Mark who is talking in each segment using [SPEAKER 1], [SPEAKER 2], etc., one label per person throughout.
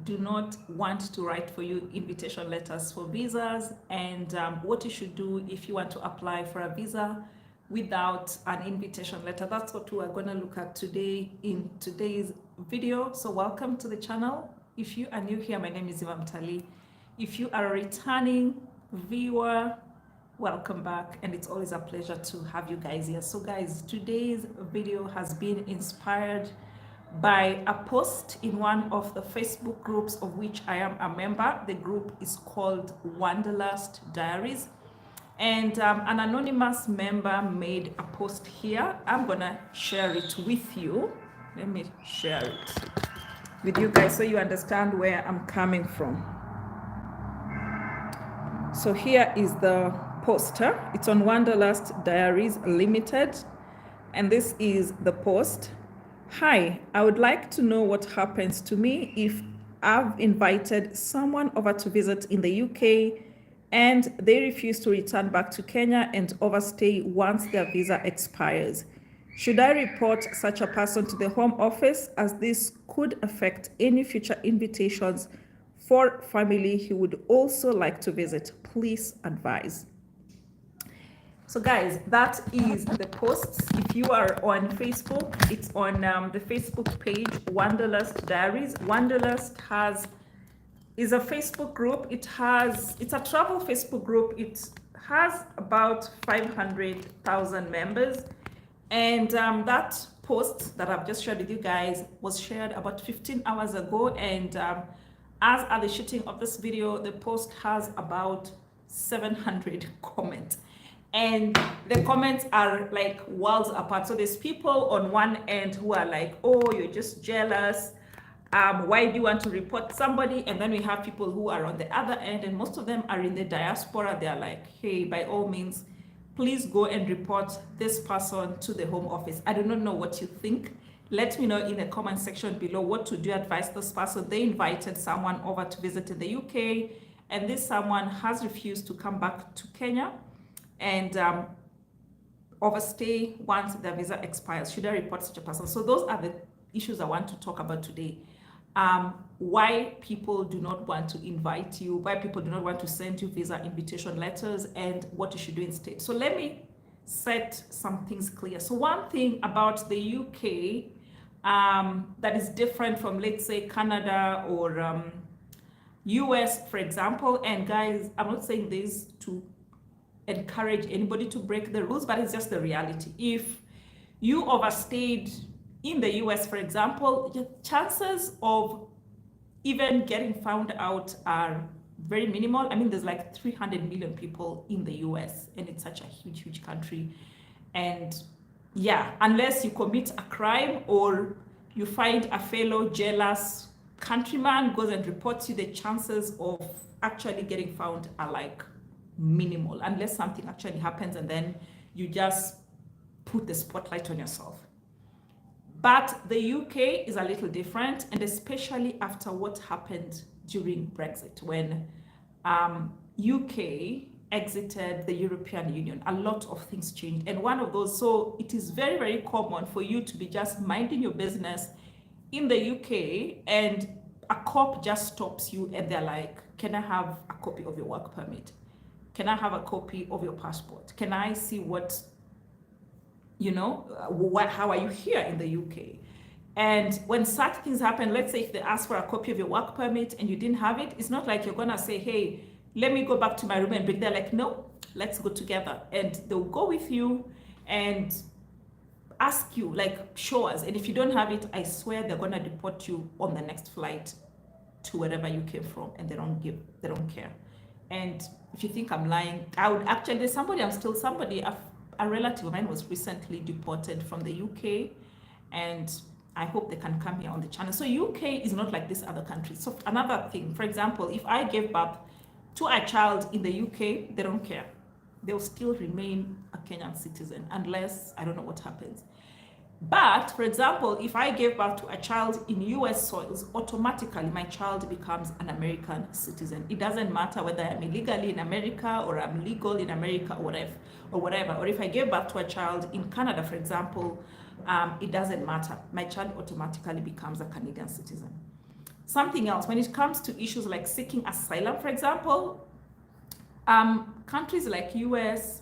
[SPEAKER 1] do not want to write for you invitation letters for visas, and what you should do if you want to apply for a visa without an invitation letter. That's what we are going to look at today in today's video. So welcome to the channel. If you are new here, my name is Eva Mtali. If you are a returning viewer, welcome back, and it's always a pleasure to have you guys here. So guys, today's video has been inspired by a post in one of the Facebook groups of which I am a member. The group is called Wanderlust Diaries, and an anonymous member made a post here. I'm gonna share it with you. Let me share it with you guys so you understand where I'm coming from. So here is the poster. It's on Wanderlust Diaries Limited, and this is the post. Hi, I would like to know what happens to me if I've invited someone over to visit in the UK and they refuse to return back to Kenya and overstay once their visa expires. Should I report such a person to the Home Office, as this could affect any future invitations for family who would also like to visit? Please advise. So guys, that is the posts. If you are on Facebook, it's on the Facebook page Wanderlust Diaries. Wanderlust is a Facebook group. It's a travel Facebook group. It has about 500,000 members, and that post that I've just shared with you guys was shared about 15 hours ago, and as at the shooting of this video, the post has about 700 comments. And the comments are like worlds apart. So there's people on one end who are like, oh, you're just jealous. Why do you want to report somebody? And then we have people who are on the other end, and most of them are in the diaspora. They're like, hey, by all means, please go and report this person to the Home Office. I do not know what you think. Let me know in the comment section below, what would you advise this person? They invited someone over to visit in the UK, and this someone has refused to come back to Kenya and overstay once their visa expires. Should I report such a person? So those are the issues I want to talk about today. Why people do not want to invite you, why people do not want to send you visa invitation letters, and what you should do instead. So let me set some things clear. So one thing about the UK that is different from, let's say, Canada or US, for example, and guys, I'm not saying this to encourage anybody to break the rules, but it's just the reality. If you overstayed in the US, for example, your chances of even getting found out are very minimal. I mean, there's like 300 million people in the US, and it's such a huge, huge country. And yeah, unless you commit a crime or you find a fellow jealous countryman goes and reports you, the chances of actually getting found are like minimal, unless something actually happens and then you just put the spotlight on yourself. But the UK is a little different, and especially after what happened during Brexit, when UK exited the European Union, a lot of things changed. And one of those, so it is very, very common for you to be just minding your business in the UK, and a cop just stops you and they're like, can I have a copy of your work permit? Can I have a copy of your passport? Can I see what, you know, how are you here in the UK? And when such things happen, let's say if they ask for a copy of your work permit and you didn't have it, it's not like you're gonna say, hey, let me go back to my room and bring. They're like, no, let's go together. And they'll go with you and ask you, like, show us. And if you don't have it, I swear they're gonna deport you on the next flight to wherever you came from, and they don't care. And if you think I'm lying, I would actually, a relative of mine was recently deported from the UK, and I hope they can come here on the channel. So UK is not like this other country. So another thing, for example, if I gave birth to a child in the UK, they don't care. They'll still remain a Kenyan citizen unless, I don't know what happens. But for example, if I gave birth to a child in US soils, automatically my child becomes an American citizen. It doesn't matter whether I'm illegally in America or I'm legal in America or whatever. Or if I gave birth to a child in Canada, for example, it doesn't matter. My child automatically becomes a Canadian citizen. Something else, when it comes to issues like seeking asylum, for example, countries like US,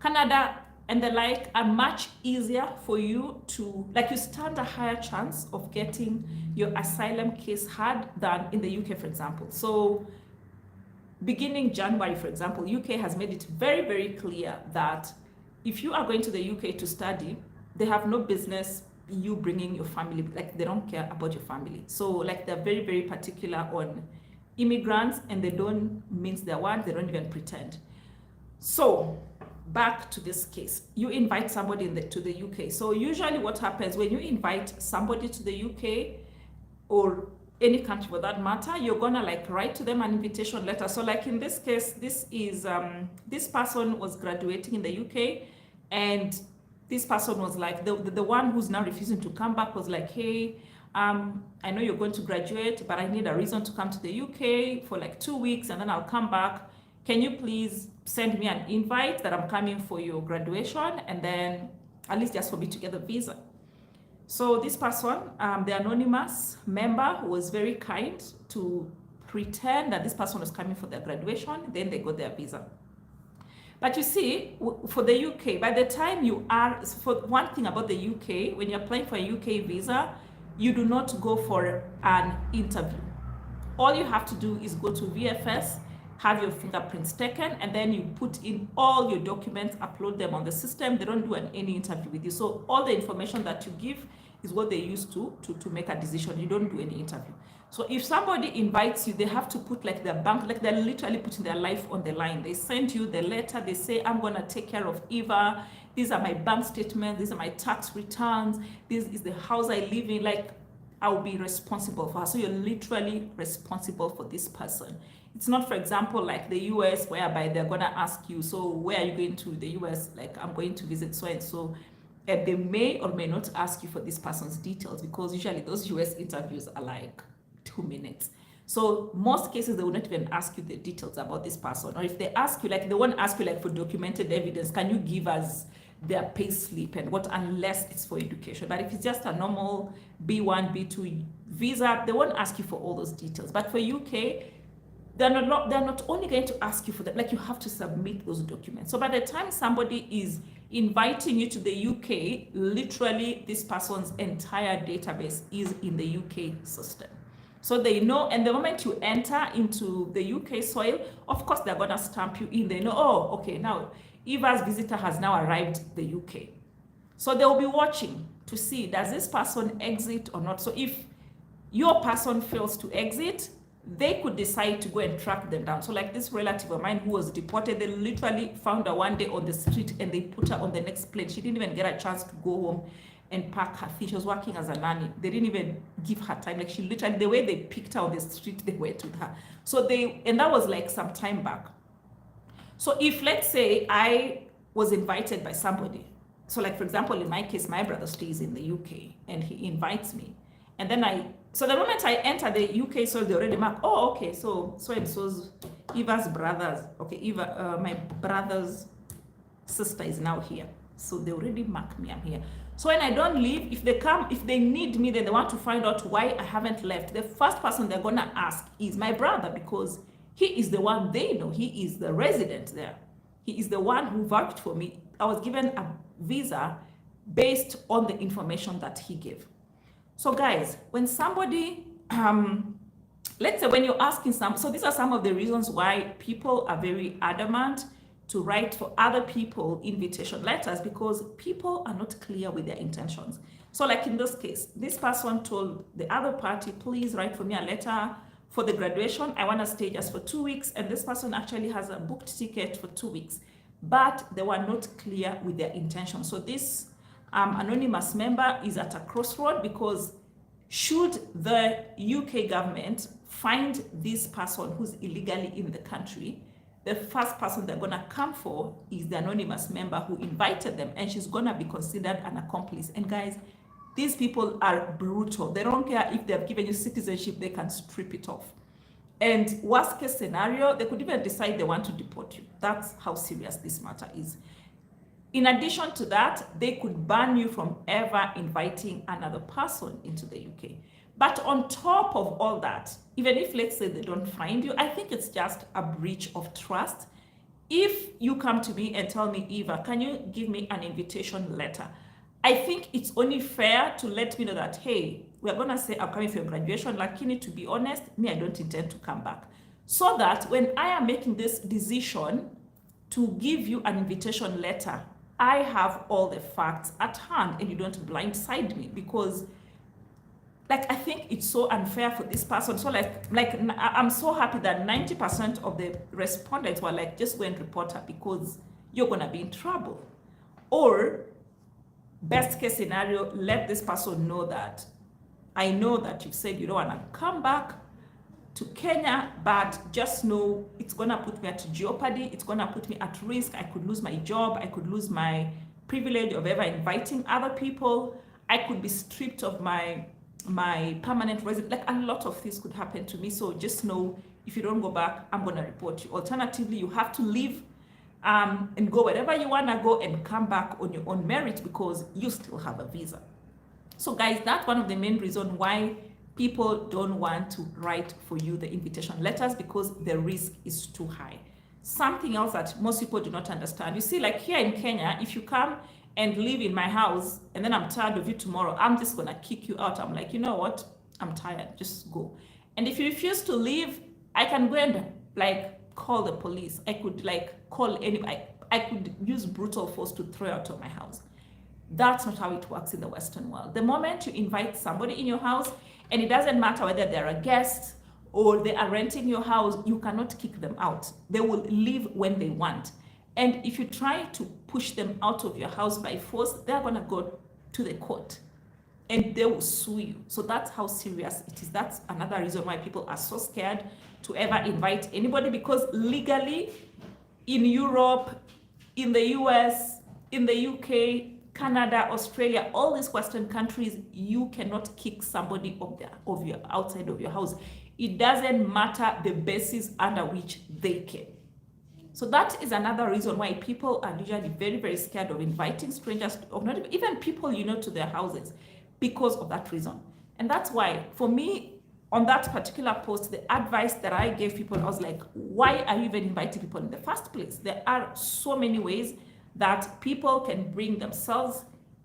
[SPEAKER 1] Canada, and the like are much easier for you to, like, you stand a higher chance of getting your asylum case heard than in the UK, for example. So beginning January, for example, UK has made it very, very clear that if you are going to the UK to study, they have no business you bringing your family, like they don't care about your family. So like they're very, very particular on immigrants, and they don't mince their words, they don't even pretend. So back to this case, you invite somebody to the UK. So usually what happens when you invite somebody to the UK, or any country for that matter, you're gonna like write to them an invitation letter. So like in this case, this is this person was graduating in the UK, and this person was like, the one who's now refusing to come back was like, hey, I know you're going to graduate, but I need a reason to come to the UK for like 2 weeks, and then I'll come back. Can you please send me an invite that I'm coming for your graduation, and then at least just for me to get the visa. So this person, the anonymous member, was very kind to pretend that this person was coming for their graduation, then they got their visa. But you see, for the UK, by the time you are, for one thing about the UK, when you're applying for a UK visa, you do not go for an interview. All you have to do is go to VFS, have your fingerprints taken, and then you put in all your documents, upload them on the system. They don't do any interview with you. So all the information that you give is what they use to make a decision. You don't do any interview. So if somebody invites you, they have to put like their bank, like they're literally putting their life on the line. They send you the letter, they say, I'm gonna take care of Eva. These are my bank statements, these are my tax returns, this is the house I live in, like I'll be responsible for her. So you're literally responsible for this person. It's not, for example, like the US, whereby they're gonna ask you, so where are you going to the US? Like, I'm going to visit so and so. And they may or may not ask you for this person's details, because usually those US interviews are like 2 minutes. So most cases, they will not even ask you the details about this person. Or if they ask you, like they won't ask you like for documented evidence, can you give us their pay slip and what, unless it's for education. But if it's just a normal B1, B2 visa, they won't ask you for all those details. But for UK, they're not only going to ask you for that, like you have to submit those documents. So by the time somebody is inviting you to the UK, literally this person's entire database is in the UK system. So they know, and the moment you enter into the UK soil, of course, they're gonna stamp you in. They know, oh, okay, now Eva's visitor has now arrived the UK. So they'll be watching to see, does this person exit or not? So if your person fails to exit, they could decide to go and track them down. So like this relative of mine who was deported, they literally found her one day on the street and they put her on the next plane. She didn't even get a chance to go home and pack her things. She was working as a nanny. They didn't even give her time. Like she literally, the way they picked her on the street, they went with her. So and that was like some time back. So if, let's say, I was invited by somebody, so like for example, in my case, my brother stays in the UK and he invites me, and then so the moment I enter the UK, so they already mark, oh, okay, so and so's Eva's brothers, okay, Eva, my brother's sister is now here. So they already mark me, I'm here. So when I don't leave, if they come, if they need me, then they want to find out why I haven't left. The first person they're gonna ask is my brother, because he is the one they know. He is the resident there. He is the one who worked for me. I was given a visa based on the information that he gave. So guys, when somebody, let's say when you're asking so these are some of the reasons why people are very adamant to write for other people invitation letters, because people are not clear with their intentions. So like in this case, this person told the other party, please write for me a letter for the graduation. I want to stay just for 2 weeks. And this person actually has a booked ticket for 2 weeks, but they were not clear with their intention. So this anonymous member is at a crossroad, because should the UK government find this person who's illegally in the country, the first person they're gonna come for is the anonymous member who invited them, and she's gonna be considered an accomplice. And guys, these people are brutal. They don't care if they've given you citizenship, they can strip it off. And worst case scenario, they could even decide they want to deport you. That's how serious this matter is. In addition to that, they could ban you from ever inviting another person into the UK. But on top of all that, even if let's say they don't find you, I think it's just a breach of trust. If you come to me and tell me, Eva, can you give me an invitation letter? I think it's only fair to let me know that, hey, we're going to say I'm coming for your graduation. Lakini, to be honest, me, I don't intend to come back. So that when I am making this decision to give you an invitation letter, I have all the facts at hand and you don't blindside me, because like I think it's so unfair for this person. So like I'm so happy that 90% of the respondents were like, just go and report her because you're gonna be in trouble. Or best case scenario, let this person know that I know that you've said you don't wanna come back to Kenya, but just know it's gonna put me at jeopardy, it's gonna put me at risk. I could lose my job, I could lose my privilege of ever inviting other people, I could be stripped of my permanent residence. Like a lot of things could happen to me. So just know, if you don't go back, I'm gonna report you. Alternatively, you have to leave and go wherever you wanna go and come back on your own merit because you still have a visa. So guys, that's one of the main reasons why people don't want to write for you the invitation letters, because the risk is too high. Something else that most people do not understand, you see, like here in Kenya, if you come and live in my house and then I'm tired of you tomorrow, I'm just gonna kick you out. I'm like, you know what, I'm tired, just go. And if you refuse to leave, I can go and like call the police. I could like call anybody. I could use brutal force to throw you out of my house. That's not how it works in the Western world. The moment you invite somebody in your house, and it doesn't matter whether they're a guest or they are renting your house, you cannot kick them out. They will leave when they want. And if you try to push them out of your house by force, they're gonna go to the court and they will sue you. So that's how serious it is. That's another reason why people are so scared to ever invite anybody, because legally in Europe, in the US, in the UK, Canada, Australia, all these Western countries, you cannot kick somebody of your outside of your house. It doesn't matter the basis under which they can. So that is another reason why people are usually very, very scared of inviting strangers, or not even people you know, to their houses, because of that reason. And that's why, for me, on that particular post, the advice that I gave people, I was like, why are you even inviting people in the first place? There are so many ways that people can bring themselves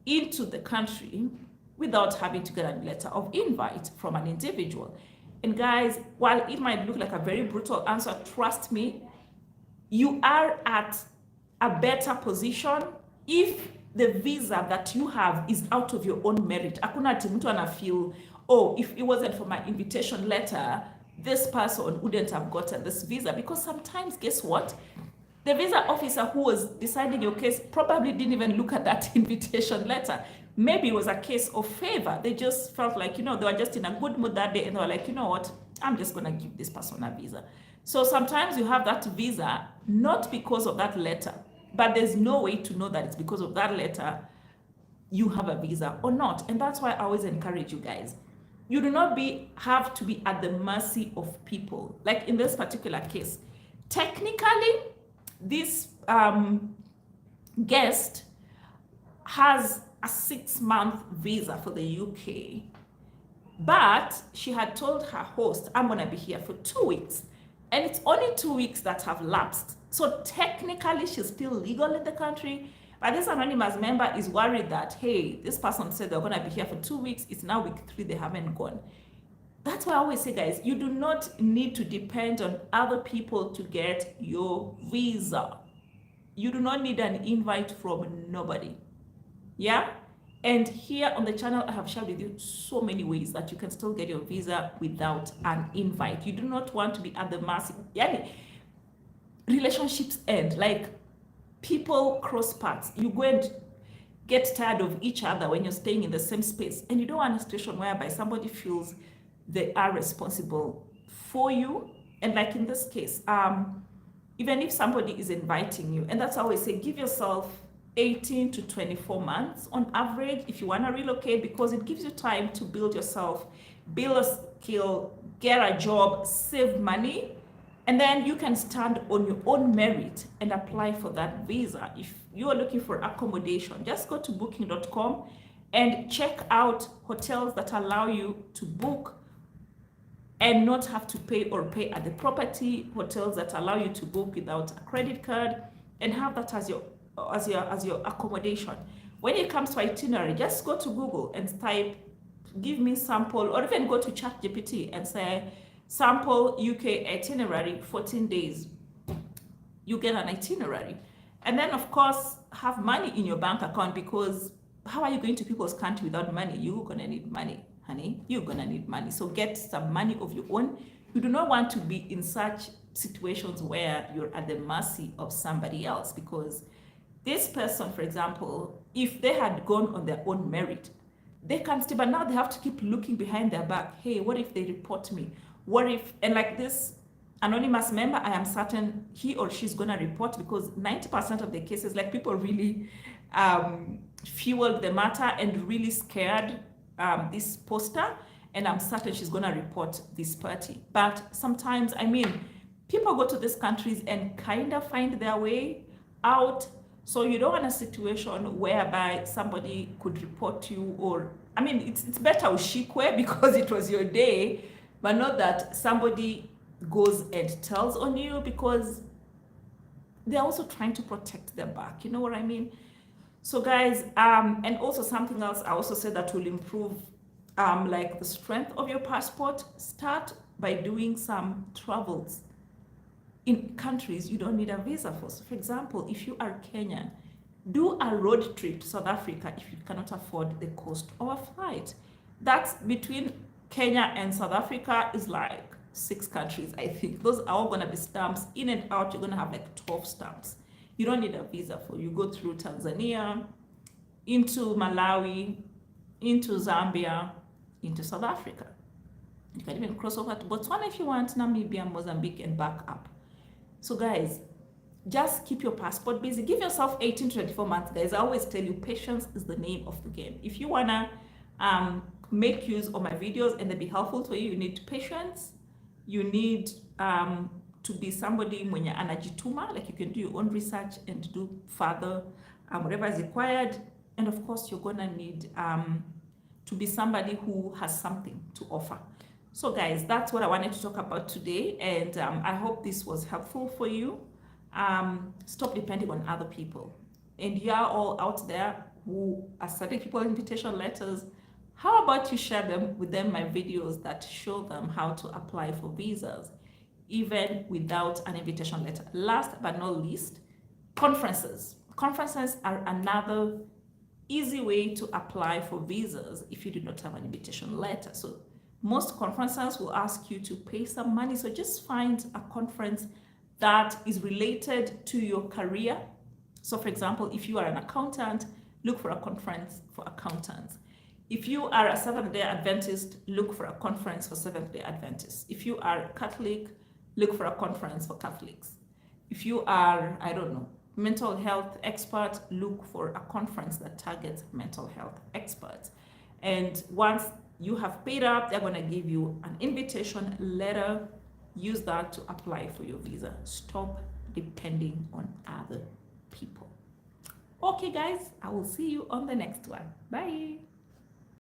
[SPEAKER 1] into the country without having to get a letter of invite from an individual. And guys, while it might look like a very brutal answer, trust me, you are at a better position if the visa that you have is out of your own merit. Hakuna ati mtu anafeel, oh, if it wasn't for my invitation letter, this person wouldn't have gotten this visa. Because sometimes, guess what? The visa officer who was deciding your case probably didn't even look at that invitation letter. Maybe it was a case of favor. They just felt like, you know, they were just in a good mood that day and they were like, you know what, I'm just gonna give this person a visa. So sometimes you have that visa, not because of that letter, but there's no way to know that it's because of that letter you have a visa or not. And that's why I always encourage you guys. You do not have to be at the mercy of people. Like in this particular case, technically, this guest has a 6-month visa for the UK, but she had told her host, I'm gonna be here for 2 weeks. And it's only 2 weeks that have lapsed. So technically she's still legal in the country, but this anonymous member is worried that, hey, this person said they're gonna be here for 2 weeks, it's now week 3, they haven't gone. That's why I always say, guys, you do not need to depend on other people to get your visa. You do not need an invite from nobody. Yeah? And here on the channel, I have shared with you so many ways that you can still get your visa without an invite. You do not want to be at the mercy. Yeah, relationships end. Like, people cross paths. You go and get tired of each other when you're staying in the same space. And you don't want a situation whereby somebody feels they are responsible for you. And like in this case, even if somebody is inviting you, and that's how I always say, give yourself 18 to 24 months on average if you want to relocate, because it gives you time to build yourself, build a skill, get a job, save money, and then you can stand on your own merit and apply for that visa. If you are looking for accommodation, just go to booking.com and check out hotels that allow you to book and not have to pay or pay at the property, hotels that allow you to book without a credit card, and have that as your accommodation. When it comes to itinerary, just go to Google and type, give me sample, or even go to ChatGPT and say, sample UK itinerary, 14 days. You get an itinerary. And then, of course, have money in your bank account, because how are you going to people's country without money? You're going to need money, honey. You're going to need money. So get some money of your own. You do not want to be in such situations where you're at the mercy of somebody else, because this person, for example, if they had gone on their own merit, they can stay, but now they have to keep looking behind their back. Hey, what if they report me? What if, and like this anonymous member, I am certain he or she's gonna report, because 90% of the cases, like, people really fueled the matter and really scared this poster, and I'm certain she's gonna report this party. But sometimes, I mean, people go to these countries and kind of find their way out. So you don't want a situation whereby somebody could report you, or, I mean, it's better ushikwe because it was your day, but not that somebody goes and tells on you, because they're also trying to protect their back. You know what I mean? So guys, and also something else I also said that will improve like the strength of your passport, start by doing some travels in countries you don't need a visa for. So for example, if you are Kenyan, do a road trip to South Africa if you cannot afford the cost of a flight. That's between Kenya and South Africa is like 6 countries, I think. Those are all going to be stamps. In and out, you're going to have like 12 stamps. You don't need a visa for. You go through Tanzania, into Malawi, into Zambia, into South Africa. You can even cross over to Botswana if you want, Namibia, Mozambique, and back up. So guys, just keep your passport busy. Give yourself 18 to 24 months, guys. I always tell you, patience is the name of the game. If you wanna make use of my videos and they be helpful to you, you need patience. You need to be somebody mwenye anajituma, like you can do your own research and do further whatever is required. And of course, you're gonna need to be somebody who has something to offer. So guys, that's what I wanted to talk about today, and I hope this was helpful for you. Stop depending on other people. And you are all out there who are sending people invitation letters. How about you share them with them my videos that show them how to apply for visas, even without an invitation letter. Last but not least, conferences. Conferences are another easy way to apply for visas if you do not have an invitation letter. So most conferences will ask you to pay some money. So just find a conference that is related to your career. So for example, if you are an accountant, look for a conference for accountants. If you are a Seventh-day Adventist, look for a conference for Seventh-day Adventists. If you are Catholic, look for a conference for Catholics. If you are, I don't know, mental health expert, look for a conference that targets mental health experts. And once you have paid up, they're going to give you an invitation letter. Use that to apply for your visa. Stop depending on other people. Okay, guys, I will see you on the next one. Bye.